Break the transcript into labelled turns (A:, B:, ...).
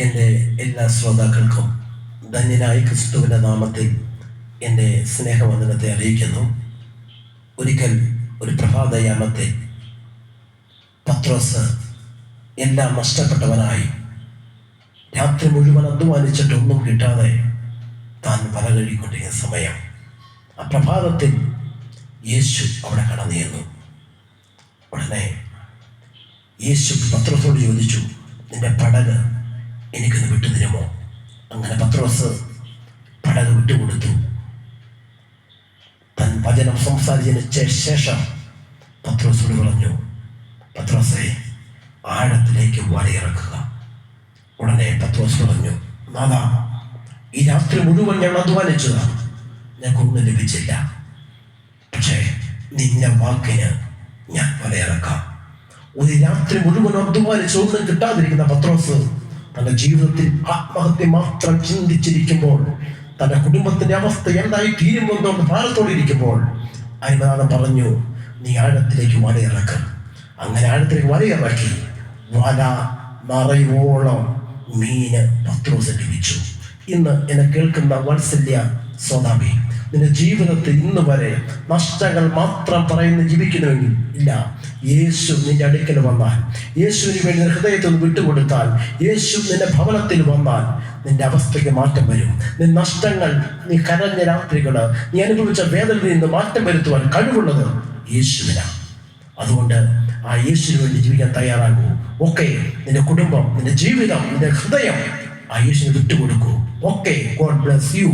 A: എൻ്റെ എല്ലാ ശ്രോതാക്കൾക്കും ധന്യനായ ക്രിസ്തുവിൻ്റെ നാമത്തിൽ എൻ്റെ സ്നേഹവന്ദനത്തെ അറിയിക്കുന്നു. ഒരിക്കൽ ഒരു പ്രഭാതയാമത്തെ പത്രോസ് എല്ലാം നഷ്ടപ്പെട്ടവനായി രാത്രി മുഴുവൻ അധ്വാനിച്ചിട്ടൊന്നും കിട്ടാതെ താൻ വല കഴിക്കൊണ്ടിരിക്കുന്ന സമയം, ആ പ്രഭാതത്തിൽ യേശു അവിടെ കടന്നു ചെന്നു. ഉടനെ യേശു പത്രോസോട് ചോദിച്ചു, നിന്റെ പടക് എനിക്കൊന്ന് വിട്ടുതരുമോ? അങ്ങനെ പത്രോസ് പടക് വിട്ടുകൊടുത്തു. താൻ വചനം സംസാരിച്ചതിന് ശേഷം പത്രോസോട് പറഞ്ഞു, പത്രോസേ, ആഴത്തിലേക്ക് വലയിറക്കുക. ഉടനെ പത്രോസ് പറഞ്ഞു, നാഥാ, ഈ രാത്രി മുഴുവൻ ഞാൻ അധ്വാനിച്ചതാണ്, ഞങ്ങൾക്കൊന്നും ലഭിച്ചില്ല. പക്ഷേ നിന്റെ വാക്കിന് ഞാൻ വലയിറക്കാം. ഒരു രാത്രി മുഴുവൻ അധ്വാനിച്ച് ഒന്നും കിട്ടാതിരിക്കുന്ന പത്രോസ് തൻ്റെ ജീവിതത്തിൽ ആത്മഹത്യ മാത്രം ചിന്തിച്ചിരിക്കുമ്പോൾ, തൻ്റെ കുടുംബത്തിൻ്റെ അവസ്ഥ എന്തായി തീരുമെന്നോ ഭാരത്തോടെ ഇരിക്കുമ്പോൾ അരിമനാഥൻ പറഞ്ഞു, നീ ആഴത്തിലേക്ക് വലയിറക്കും. അങ്ങനെ ആഴത്തിലേക്ക് വലയിറക്കി വല നിറയോളം മീന് പത്രോസ് ലഭിച്ചു. ഇന്ന് എന്നെ കേൾക്കുന്ന വാത്സല്യ ശ്രോതാവേ, നിന്റെ ജീവിതത്തിൽ ഇന്ന് വരെ നഷ്ടങ്ങൾ മാത്രം പറയുന്ന ജീവിക്കുന്നുവെങ്കിൽ ഇല്ല, യേശു നിന്റെ അടുക്കൽ വന്നാൽ, യേശുവിന് വേണ്ടി നിന്റെ ഹൃദയത്തിൽ നിന്ന് വിട്ടുകൊടുത്താൽ, യേശു നിന്റെ ഭവനത്തിൽ വന്നാൽ നിന്റെ അവസ്ഥയ്ക്ക് മാറ്റം വരും. നിന്റെ നഷ്ടങ്ങൾ, നീ കരഞ്ഞ രാത്രികൾ, നീ അനുഭവിച്ച വേദനയിൽ നിന്ന് മാറ്റം വരുത്തുവാൻ കഴിവുള്ളത് യേശുവിനാണ്. അതുകൊണ്ട് ആ യേശുവിന് വേണ്ടി ജീവിക്കാൻ തയ്യാറാകൂ. ഓക്കെ, നിന്റെ കുടുംബം, നിന്റെ ജീവിതം, നിന്റെ ഹൃദയം ആ യേശുവിന് വിട്ടുകൊടുക്കൂ. Okay, God bless U.